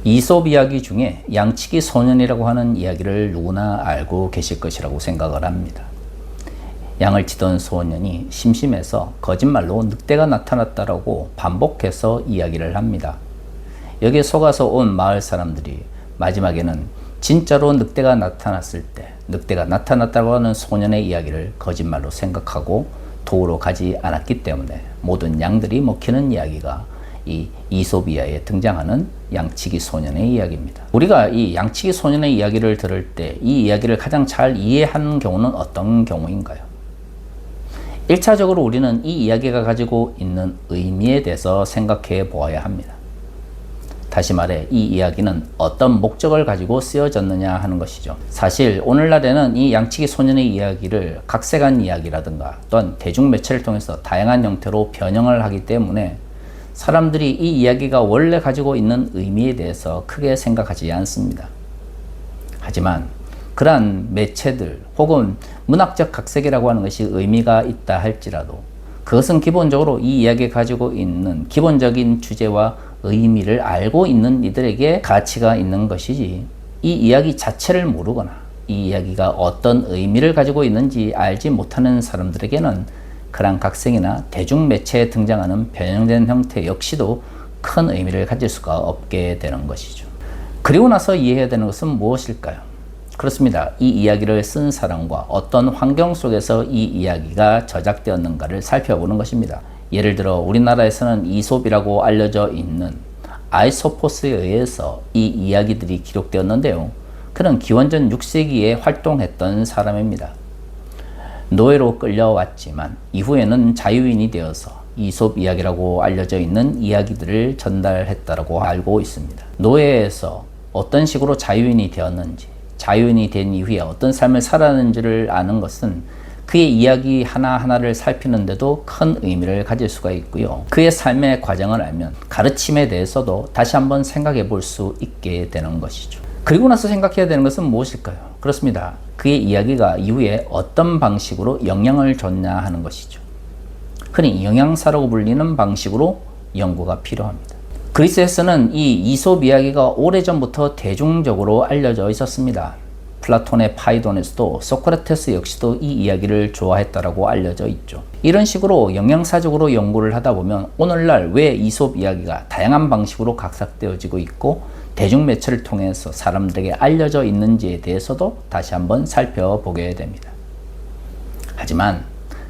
이솝 이야기 중에 양치기 소년이라고 하는 이야기를 누구나 알고 계실 것이라고 생각을 합니다. 양을 치던 소년이 심심해서 거짓말로 늑대가 나타났다라고 반복해서 이야기를 합니다. 여기에 속아서 온 마을 사람들이 마지막에는 진짜로 늑대가 나타났을 때 늑대가 나타났다고 하는 소년의 이야기를 거짓말로 생각하고 도우러 가지 않았기 때문에 모든 양들이 먹히는 이야기가 이 이솝 이야기에 등장하는 양치기 소년의 이야기입니다. 우리가 이 양치기 소년의 이야기를 들을 때 이 이야기를 가장 잘 이해하는 경우는 어떤 경우인가요? 1차적으로 우리는 이 이야기가 가지고 있는 의미에 대해서 생각해 보아야 합니다. 다시 말해 이 이야기는 어떤 목적을 가지고 쓰여졌느냐 하는 것이죠. 사실 오늘날에는 이 양치기 소년의 이야기를 각색한 이야기라든가 또한 대중매체를 통해서 다양한 형태로 변형을 하기 때문에 사람들이 이 이야기가 원래 가지고 있는 의미에 대해서 크게 생각하지 않습니다. 하지만 그러한 매체들 혹은 문학적 각색이라고 하는 것이 의미가 있다 할지라도 그것은 기본적으로 이 이야기가 가지고 있는 기본적인 주제와 의미를 알고 있는 이들에게 가치가 있는 것이지 이 이야기 자체를 모르거나 이 이야기가 어떤 의미를 가지고 있는지 알지 못하는 사람들에게는 그러한 각색이나 대중매체에 등장하는 변형된 형태 역시도 큰 의미를 가질 수가 없게 되는 것이죠. 그리고 나서 이해해야 되는 것은 무엇일까요? 그렇습니다. 이 이야기를 쓴 사람과 어떤 환경 속에서 이 이야기가 저작되었는가를 살펴보는 것입니다. 예를 들어 우리나라에서는 이솝이라고 알려져 있는 아이소포스에 의해서 이 이야기들이 기록되었는데요. 그는 기원전 6세기에 활동했던 사람입니다. 노예로 끌려왔지만 이후에는 자유인이 되어서 이솝 이야기라고 알려져 있는 이야기들을 전달했다고 알고 있습니다. 노예에서 어떤 식으로 자유인이 되었는지, 자유인이 된 이후에 어떤 삶을 살았는지를 아는 것은 그의 이야기 하나하나를 살피는데도 큰 의미를 가질 수가 있고요. 그의 삶의 과정을 알면 가르침에 대해서도 다시 한번 생각해 볼 수 있게 되는 것이죠. 그리고 나서 생각해야 되는 것은 무엇일까요? 그렇습니다. 그의 이야기가 이후에 어떤 방식으로 영향을 줬냐 하는 것이죠. 흔히 영양사라고 불리는 방식으로 연구가 필요합니다. 그리스에서는 이 이솝 이야기가 오래전부터 대중적으로 알려져 있었습니다. 플라톤의 파이돈에서도 소크라테스 역시도 이 이야기를 좋아했다라고 알려져 있죠. 이런 식으로 영양사적으로 연구를 하다 보면 오늘날 왜 이솝 이야기가 다양한 방식으로 각색되어지고 있고 대중매체를 통해서 사람들에게 알려져 있는지에 대해서도 다시 한번 살펴보게 됩니다. 하지만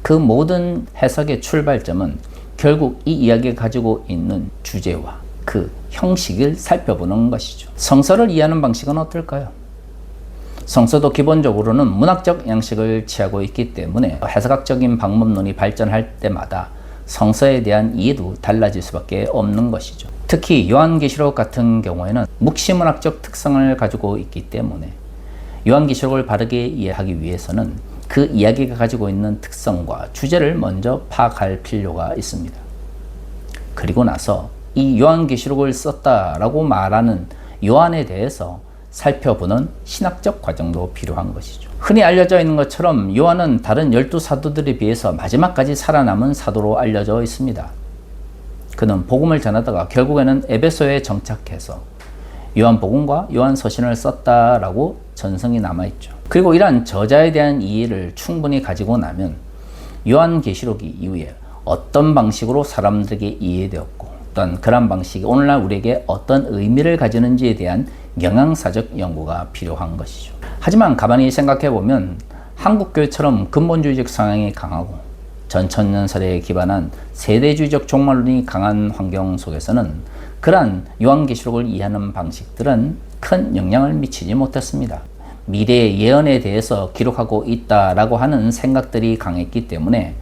그 모든 해석의 출발점은 결국 이 이야기가 가지고 있는 주제와 그 형식을 살펴보는 것이죠. 성서를 이해하는 방식은 어떨까요? 성서도 기본적으로는 문학적 양식을 취하고 있기 때문에 해석학적인 방법론이 발전할 때마다 성서에 대한 이해도 달라질 수밖에 없는 것이죠. 특히 요한계시록 같은 경우에는 묵시문학적 특성을 가지고 있기 때문에 요한계시록을 바르게 이해하기 위해서는 그 이야기가 가지고 있는 특성과 주제를 먼저 파악할 필요가 있습니다. 그리고 나서 이 요한계시록을 썼다라고 말하는 요한에 대해서 살펴보는 신학적 과정도 필요한 것이죠. 흔히 알려져 있는 것처럼 요한은 다른 12사도들에 비해서 마지막까지 살아남은 사도로 알려져 있습니다. 그는 복음을 전하다가 결국에는 에베소에 정착해서 요한복음과 요한서신을 썼다라고 전성이 남아있죠. 그리고 이러한 저자에 대한 이해를 충분히 가지고 나면 요한계시록이 이후에 어떤 방식으로 사람들에게 이해되었고 또한 그런 방식이 오늘날 우리에게 어떤 의미를 가지는지에 대한 영양사적 연구가 필요한 것이죠. 하지만 가만히 생각해보면 한국교회처럼 근본주의적 성향이 강하고 전천년설에 기반한 세대주의적 종말론이 강한 환경 속에서는 그러한 요한계시록을 이해하는 방식들은 큰 영향을 미치지 못했습니다. 미래의 예언에 대해서 기록하고 있다라고 하는 생각들이 강했기 때문에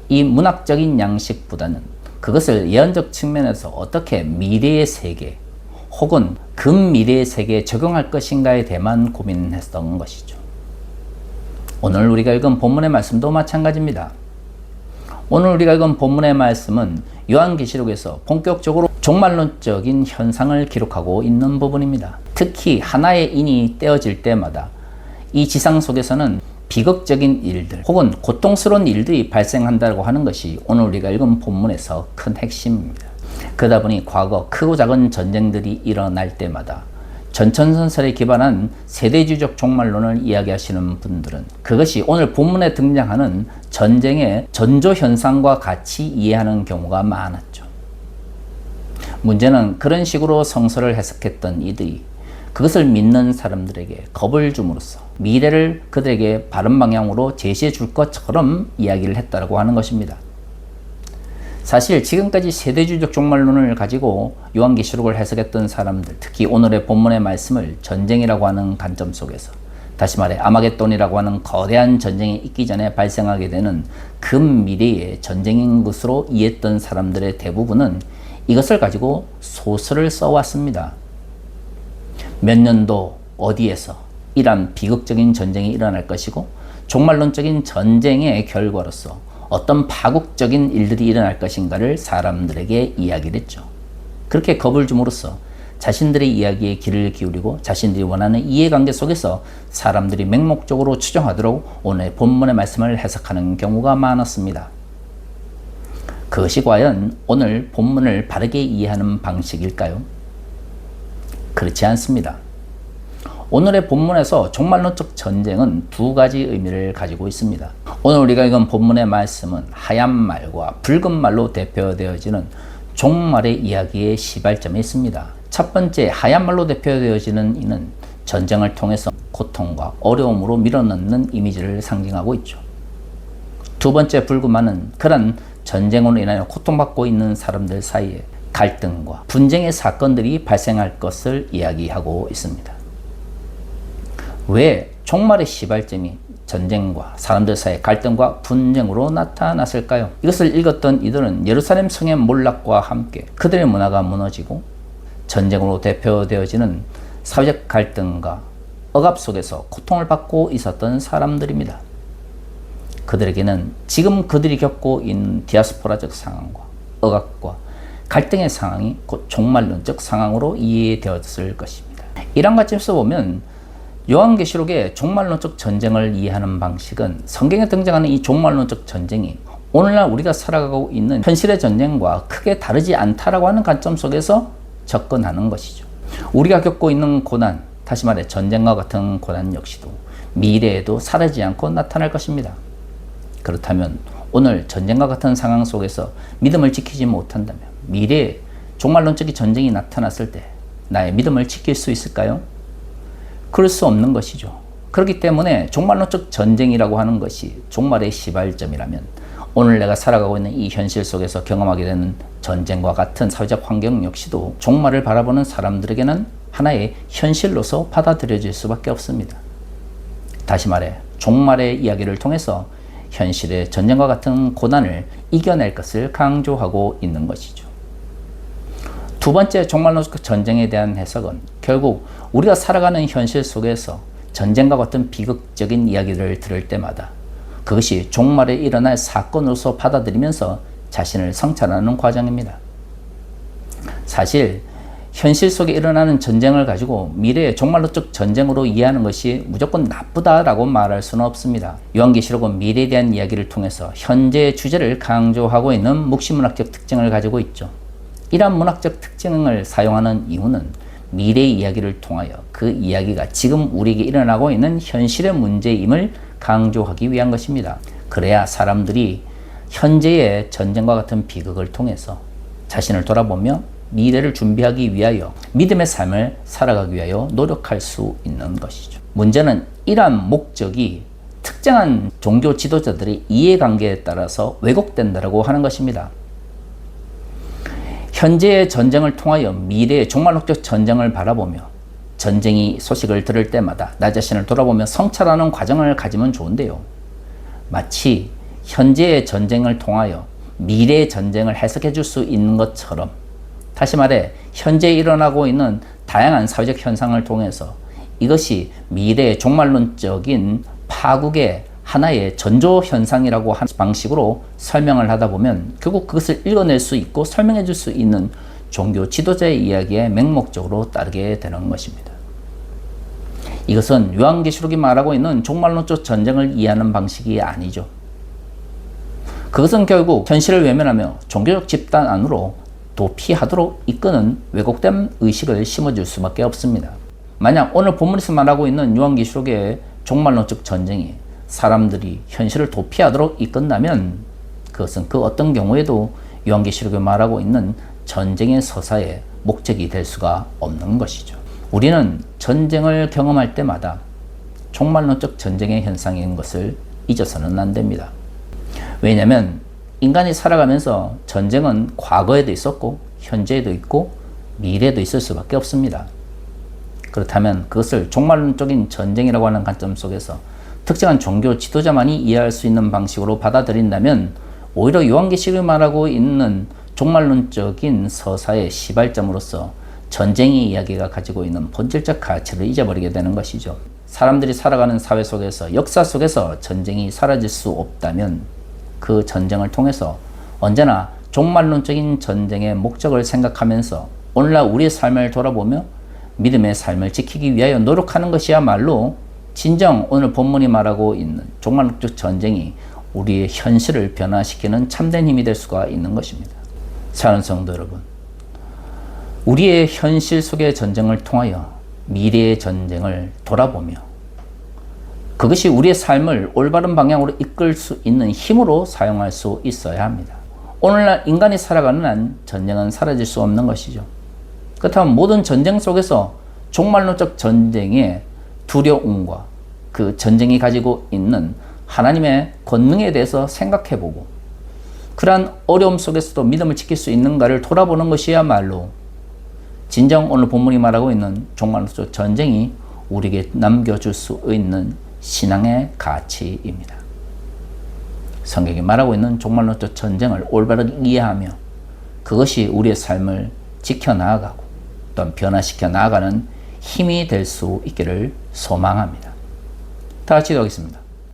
이 문학적인 양식보다는 그것을 예언적 측면에서 어떻게 미래의 세계 혹은 근미래의 세계에 적용할 것인가에 대해만 고민했던 것이죠. 오늘 우리가 읽은 본문의 말씀도 마찬가지입니다. 오늘 우리가 읽은 본문의 말씀은 요한계시록에서 본격적으로 종말론적인 현상을 기록하고 있는 부분입니다. 특히 하나의 인이 떼어질 때마다 이 지상 속에서는 비극적인 일들 혹은 고통스러운 일들이 발생한다고 하는 것이 오늘 우리가 읽은 본문에서 큰 핵심입니다. 그러다 보니 과거 크고 작은 전쟁들이 일어날 때마다 전천선설에 기반한 세대주의적 종말론을 이야기하시는 분들은 그것이 오늘 본문에 등장하는 전쟁의 전조현상과 같이 이해하는 경우가 많았죠. 문제는 그런 식으로 성서를 해석했던 이들이 그것을 믿는 사람들에게 겁을 줌으로써 미래를 그들에게 바른 방향으로 제시해 줄 것처럼 이야기를 했다고 하는 것입니다. 사실 지금까지 세대주의적 종말론을 가지고 요한계시록을 해석했던 사람들, 특히 오늘의 본문의 말씀을 전쟁이라고 하는 관점 속에서, 다시 말해 아마겟돈이라고 하는 거대한 전쟁이 있기 전에 발생하게 되는 근미래의 전쟁인 것으로 이해했던 사람들의 대부분은 이것을 가지고 소설을 써왔습니다. 몇 년도 어디에서 이러한 비극적인 전쟁이 일어날 것이고 종말론적인 전쟁의 결과로서 어떤 파국적인 일들이 일어날 것인가를 사람들에게 이야기를 했죠. 그렇게 겁을 줌으로써 자신들의 이야기에 귀를 기울이고 자신들이 원하는 이해관계 속에서 사람들이 맹목적으로 추정하도록 오늘 본문의 말씀을 해석하는 경우가 많았습니다. 그것이 과연 오늘 본문을 바르게 이해하는 방식일까요? 그렇지 않습니다. 오늘의 본문에서 종말론적 전쟁은 두 가지 의미를 가지고 있습니다. 오늘 우리가 읽은 본문의 말씀은 하얀 말과 붉은 말로 대표되어지는 종말의 이야기의 시발점에 있습니다. 첫 번째 하얀 말로 대표되어지는 이는 전쟁을 통해서 고통과 어려움으로 밀어넣는 이미지를 상징하고 있죠. 두 번째 붉은 말은 그런 전쟁으로 인하여 고통받고 있는 사람들 사이에 갈등과 분쟁의 사건들이 발생할 것을 이야기하고 있습니다. 왜 종말의 시발점이 전쟁과 사람들 사이의 갈등과 분쟁으로 나타났을까요? 이것을 읽었던 이들은 예루살렘 성의 몰락과 함께 그들의 문화가 무너지고 전쟁으로 대표되어지는 사회적 갈등과 억압 속에서 고통을 받고 있었던 사람들입니다. 그들에게는 지금 그들이 겪고 있는 디아스포라적 상황과 억압과 갈등의 상황이 곧 종말론적 상황으로 이해되었을 것입니다. 이런 관점에서 보면 요한계시록의 종말론적 전쟁을 이해하는 방식은 성경에 등장하는 이 종말론적 전쟁이 오늘날 우리가 살아가고 있는 현실의 전쟁과 크게 다르지 않다라고 하는 관점 속에서 접근하는 것이죠. 우리가 겪고 있는 고난, 다시 말해 전쟁과 같은 고난 역시도 미래에도 사라지지 않고 나타날 것입니다. 그렇다면 오늘 전쟁과 같은 상황 속에서 믿음을 지키지 못한다면 미래에 종말론적인 전쟁이 나타났을 때 나의 믿음을 지킬 수 있을까요? 그럴 수 없는 것이죠. 그렇기 때문에 종말론적 전쟁이라고 하는 것이 종말의 시발점이라면 오늘 내가 살아가고 있는 이 현실 속에서 경험하게 되는 전쟁과 같은 사회적 환경 역시도 종말을 바라보는 사람들에게는 하나의 현실로서 받아들여질 수밖에 없습니다. 다시 말해 종말의 이야기를 통해서 현실의 전쟁과 같은 고난을 이겨낼 것을 강조하고 있는 것이죠. 두 번째 종말론적 전쟁에 대한 해석은 결국 우리가 살아가는 현실 속에서 전쟁과 같은 비극적인 이야기를 들을 때마다 그것이 종말에 일어날 사건으로서 받아들이면서 자신을 성찰하는 과정입니다. 사실 현실 속에 일어나는 전쟁을 가지고 미래의 종말론적 전쟁으로 이해하는 것이 무조건 나쁘다라고 말할 수는 없습니다. 요한계시록은 미래에 대한 이야기를 통해서 현재의 주제를 강조하고 있는 묵시문학적 특징을 가지고 있죠. 이러한 문학적 특징을 사용하는 이유는 미래의 이야기를 통하여 그 이야기가 지금 우리에게 일어나고 있는 현실의 문제임을 강조하기 위한 것입니다. 그래야 사람들이 현재의 전쟁과 같은 비극을 통해서 자신을 돌아보며 미래를 준비하기 위하여 믿음의 삶을 살아가기 위하여 노력할 수 있는 것이죠. 문제는 이러한 목적이 특정한 종교 지도자들의 이해관계에 따라서 왜곡된다고 하는 것입니다. 현재의 전쟁을 통하여 미래의 종말론적 전쟁을 바라보며 전쟁이 소식을 들을 때마다 나 자신을 돌아보며 성찰하는 과정을 가지면 좋은데요. 마치 현재의 전쟁을 통하여 미래의 전쟁을 해석해 줄 수 있는 것처럼, 다시 말해 현재 일어나고 있는 다양한 사회적 현상을 통해서 이것이 미래의 종말론적인 파국의 하나의 전조현상이라고 하는 방식으로 설명을 하다 보면 결국 그것을 읽어낼 수 있고 설명해 줄 수 있는 종교 지도자의 이야기에 맹목적으로 따르게 되는 것입니다. 이것은 요한계시록이 말하고 있는 종말론적 전쟁을 이해하는 방식이 아니죠. 그것은 결국 현실을 외면하며 종교적 집단 안으로 도피하도록 이끄는 왜곡된 의식을 심어줄 수밖에 없습니다. 만약 오늘 본문에서 말하고 있는 요한계시록의 종말론적 전쟁이 사람들이 현실을 도피하도록 이끈다면 그것은 그 어떤 경우에도 요한계시록에 말하고 있는 전쟁의 서사의 목적이 될 수가 없는 것이죠. 우리는 전쟁을 경험할 때마다 종말론적 전쟁의 현상인 것을 잊어서는 안 됩니다. 왜냐하면 인간이 살아가면서 전쟁은 과거에도 있었고 현재에도 있고 미래에도 있을 수밖에 없습니다. 그렇다면 그것을 종말론적인 전쟁이라고 하는 관점 속에서 특정한 종교 지도자만이 이해할 수 있는 방식으로 받아들인다면 오히려 요한계시록이 말하고 있는 종말론적인 서사의 시발점으로서 전쟁의 이야기가 가지고 있는 본질적 가치를 잊어버리게 되는 것이죠. 사람들이 살아가는 사회 속에서 역사 속에서 전쟁이 사라질 수 없다면 그 전쟁을 통해서 언제나 종말론적인 전쟁의 목적을 생각하면서 오늘날 우리의 삶을 돌아보며 믿음의 삶을 지키기 위하여 노력하는 것이야말로 진정 오늘 본문이 말하고 있는 종말론적 전쟁이 우리의 현실을 변화시키는 참된 힘이 될 수가 있는 것입니다. 사랑하는 성도 여러분, 우리의 현실 속의 전쟁을 통하여 미래의 전쟁을 돌아보며 그것이 우리의 삶을 올바른 방향으로 이끌 수 있는 힘으로 사용할 수 있어야 합니다. 오늘날 인간이 살아가는 한 전쟁은 사라질 수 없는 것이죠. 그렇다면 모든 전쟁 속에서 종말론적 전쟁의 두려움과 그 전쟁이 가지고 있는 하나님의 권능에 대해서 생각해보고 그러한 어려움 속에서도 믿음을 지킬 수 있는가를 돌아보는 것이야말로 진정 오늘 본문이 말하고 있는 종말론적 전쟁이 우리에게 남겨줄 수 있는 신앙의 가치입니다. 성경이 말하고 있는 종말론적 전쟁을 올바르게 이해하며 그것이 우리의 삶을 지켜나가고 또한 변화시켜 나아가는 힘이 될 수 있기를 소망합니다. 다 같이 기도하겠습니다.